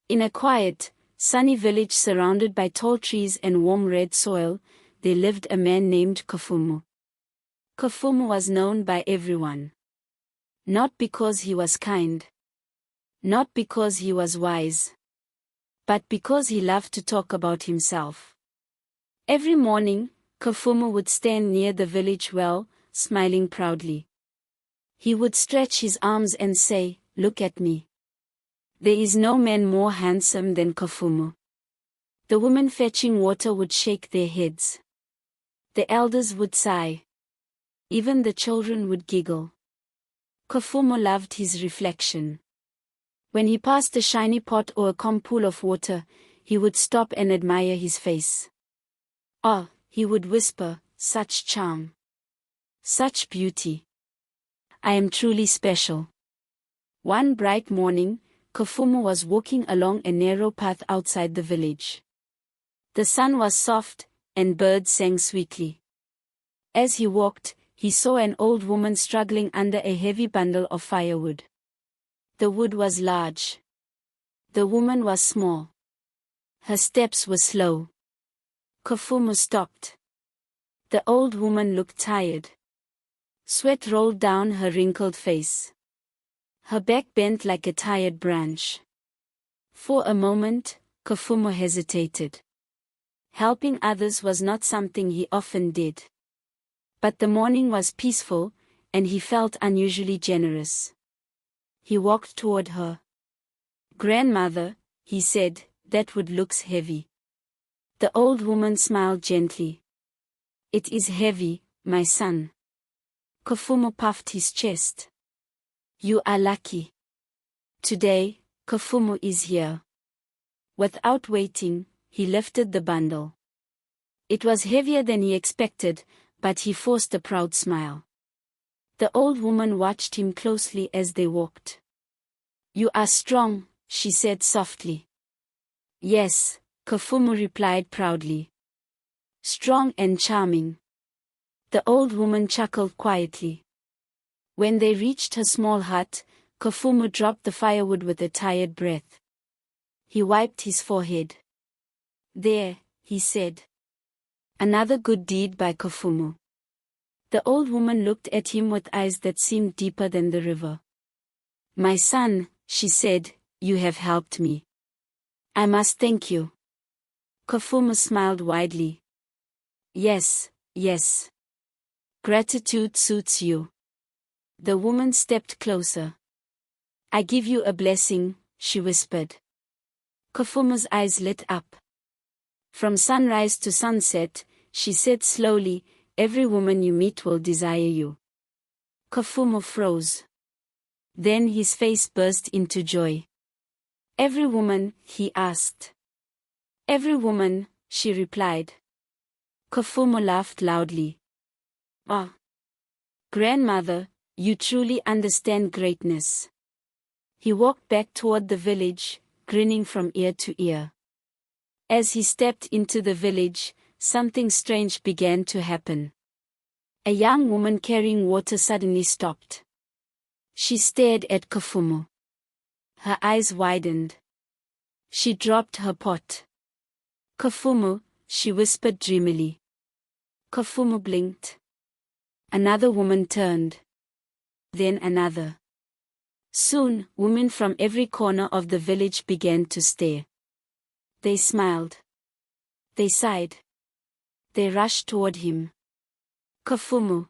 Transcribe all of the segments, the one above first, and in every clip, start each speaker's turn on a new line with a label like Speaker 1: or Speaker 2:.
Speaker 1: In a quiet, sunny village surrounded by tall trees and warm red soil, there lived a man named Kafumu. Kafumu was known by everyone. Not because he was kind. Not because he was wise. But because he loved to talk about himself. Every morning, Kafumu would stand near the village well, smiling proudly. He would stretch his arms and say, "Look at me. There is no man more handsome than Kafumu." The women fetching water would shake their heads. The elders would sigh. Even the children would giggle. Kafumu loved his reflection. When he passed a shiny pot or a calm pool of water, he would stop and admire his face. "Ah," he would whisper, "such charm. Such beauty. I am truly special." One bright morning, Kafumu was walking along a narrow path outside the village. The sun was soft, and birds sang sweetly. As he walked, he saw an old woman struggling under a heavy bundle of firewood. The wood was large. The woman was small. Her steps were slow. Kafumu stopped. The old woman looked tired. Sweat rolled down her wrinkled face. Her back bent like a tired branch. For a moment, Kafumu hesitated. Helping others was not something he often did. But the morning was peaceful, and he felt unusually generous. He walked toward her. "Grandmother," he said, "that wood looks heavy." The old woman smiled gently. "It is heavy, my son." Kafumu puffed his chest. "You are lucky. Today, Kafumu is here." Without waiting, he lifted the bundle. It was heavier than he expected, but he forced a proud smile. The old woman watched him closely as they walked. "You are strong," she said softly. "Yes," Kafumu replied proudly. "Strong and charming." The old woman chuckled quietly. When they reached her small hut, Kafumu dropped the firewood with a tired breath. He wiped his forehead. "There," he said. "Another good deed by Kafumu." The old woman looked at him with eyes that seemed deeper than the river. "My son," she said, "you have helped me. I must thank you." Kafumu smiled widely. "Yes, yes. Gratitude suits you." The woman stepped closer. "I give you a blessing," she whispered. Kafumu's eyes lit up. "From sunrise to sunset," she said slowly, "every woman you meet will desire you." Kafumu froze. Then his face burst into joy. "Every woman?" he asked. "Every woman," she replied. Kafumu laughed loudly. "Ah, grandmother, you truly understand greatness." He walked back toward the village, grinning from ear to ear. As he stepped into the village, something strange began to happen. A young woman carrying water suddenly stopped. She stared at Kafumu. Her eyes widened. She dropped her pot. "Kafumu," she whispered dreamily. Kafumu blinked. Another woman turned. Then another. Soon, women from every corner of the village began to stare. They smiled. They sighed. They rushed toward him. "Kafumu!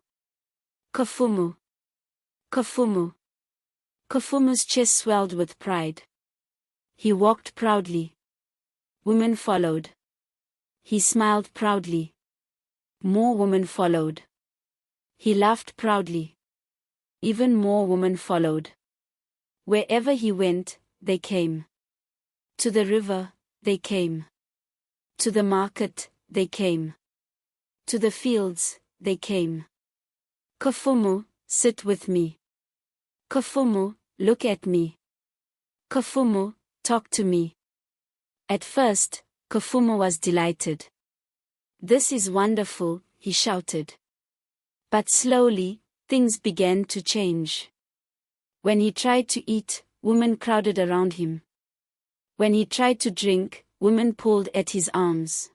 Speaker 1: Kafumu! Kafumu!" Kafumu's chest swelled with pride. He walked proudly. Women followed. He smiled proudly. More women followed. He laughed proudly. Even more women followed. Wherever he went, they came. To the river, they came. To the market, they came. To the fields, they came. "Kafumu, sit with me. Kafumu, look at me. Kafumu, talk to me." At first, Kafumu was delighted. "This is wonderful," he shouted. But slowly, things began to change. When he tried to eat, women crowded around him. When he tried to drink, women pulled at his arms.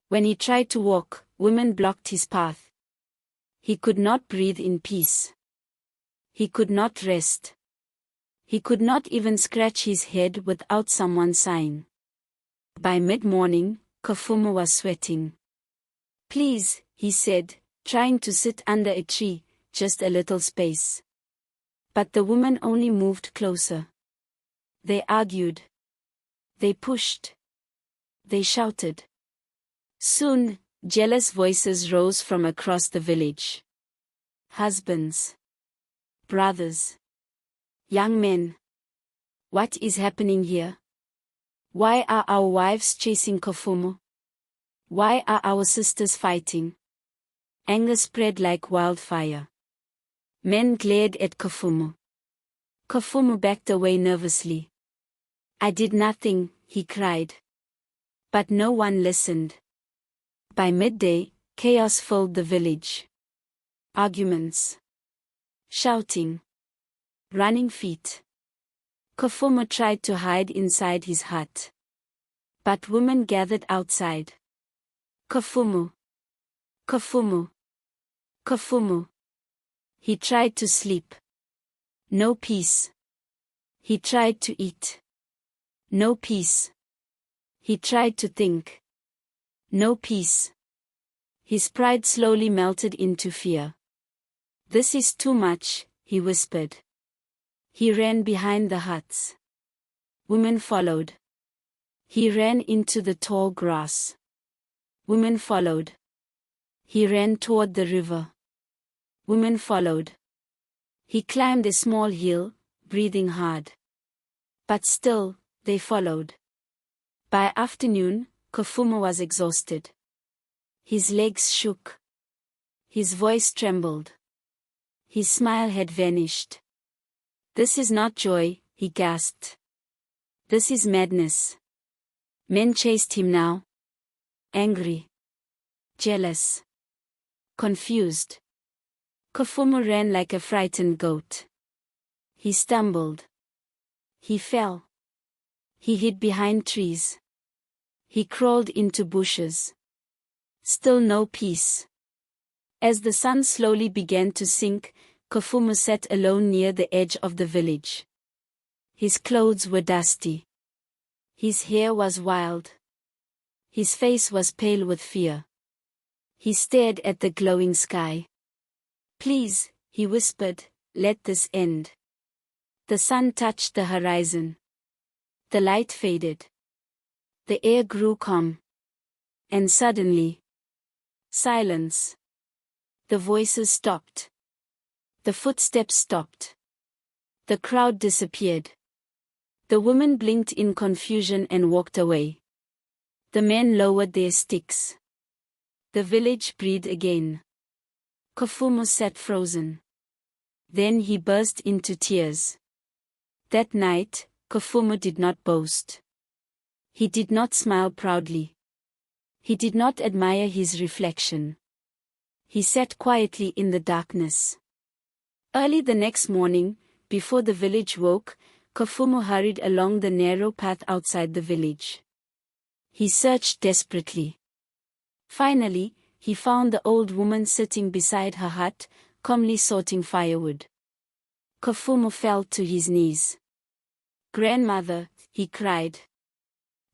Speaker 1: When he tried to walk, women blocked his path. He could not breathe in peace. He could not rest. He could not even scratch his head without someone sighing. By mid-morning, Kafumo was sweating. "Please," he said, trying to sit under a tree, "just a little space." But the woman only moved closer. They argued. They pushed. They shouted. Soon, jealous voices rose from across the village. Husbands. Brothers. Young men. What is happening here? Why are our wives chasing Kafumo? Why are our sisters fighting? Anger spread like wildfire. Men glared at Kafumo. Kafumo backed away nervously. "I did nothing," he cried. But no one listened. By midday, chaos filled the village. Arguments. Shouting. Running feet. Kafumo tried to hide inside his hut. But women gathered outside. "Kafumo! Kafumo! Kafumo!" He tried to sleep. No peace. He tried to eat. No peace. He tried to think. No peace. His pride slowly melted into fear. "This is too much," he whispered. He ran behind the huts. Women followed. He ran into the tall grass. Women followed. He ran toward the river. Women followed. He climbed a small hill, breathing hard. But still, they followed. By afternoon, Kafumo was exhausted. His legs shook. His voice trembled. His smile had vanished. "This is not joy," he gasped. "This is madness." Men chased him now. Angry. Jealous. Confused. Kafumo ran like a frightened goat. He stumbled. He fell. He hid behind trees. He crawled into bushes. Still no peace. As the sun slowly began to sink, Kafumo sat alone near the edge of the village. His clothes were dusty. His hair was wild. His face was pale with fear. He stared at the glowing sky. "Please," he whispered, "let this end." The sun touched the horizon. The light faded. The air grew calm. And suddenly, silence. The voices stopped. The footsteps stopped. The crowd disappeared. The women blinked in confusion and walked away. The men lowered their sticks. The village breathed again. Kafumo sat frozen. Then he burst into tears. That night, Kafumo did not boast. He did not smile proudly. He did not admire his reflection. He sat quietly in the darkness. Early the next morning, before the village woke, Kafumo hurried along the narrow path outside the village. He searched desperately. Finally, he found the old woman sitting beside her hut, calmly sorting firewood. Kafumo fell to his knees. "Grandmother," he cried.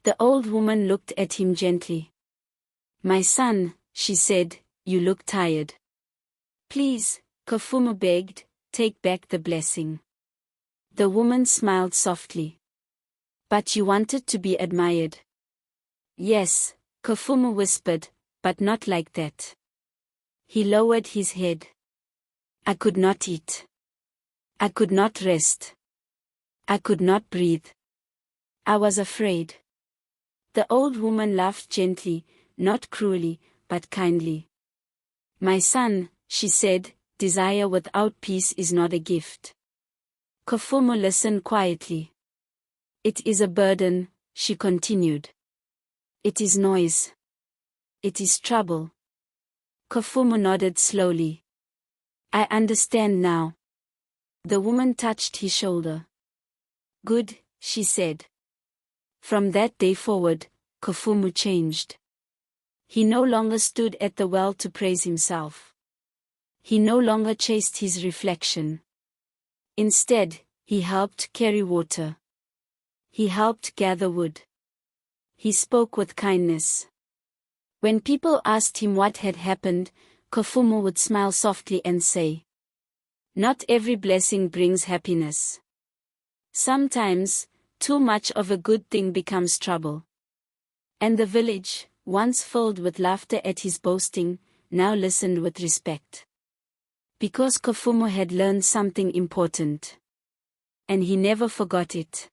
Speaker 1: The old woman looked at him gently. "My son," she said, "you look tired." "Please," Kafumo begged, "take back the blessing." The woman smiled softly. "But you wanted to be admired." "Yes," Kafumo whispered, "but not like that." He lowered his head. "I could not eat. I could not rest. I could not breathe. I was afraid." The old woman laughed gently, not cruelly, but kindly. "My son," she said, "desire without peace is not a gift." Kafumo listened quietly. "It is a burden," she continued. "It is noise. It is trouble." Kafumo nodded slowly. "I understand now." The woman touched his shoulder. "Good," she said. From that day forward, Kafumu changed. He no longer stood at the well to praise himself. He no longer chased his reflection. Instead, he helped carry water. He helped gather wood. He spoke with kindness. When people asked him what had happened, Kafumu would smile softly and say, "Not every blessing brings happiness. Sometimes, too much of a good thing becomes trouble." And the village, once filled with laughter at his boasting, now listened with respect. Because Kafumu had learned something important. And he never forgot it.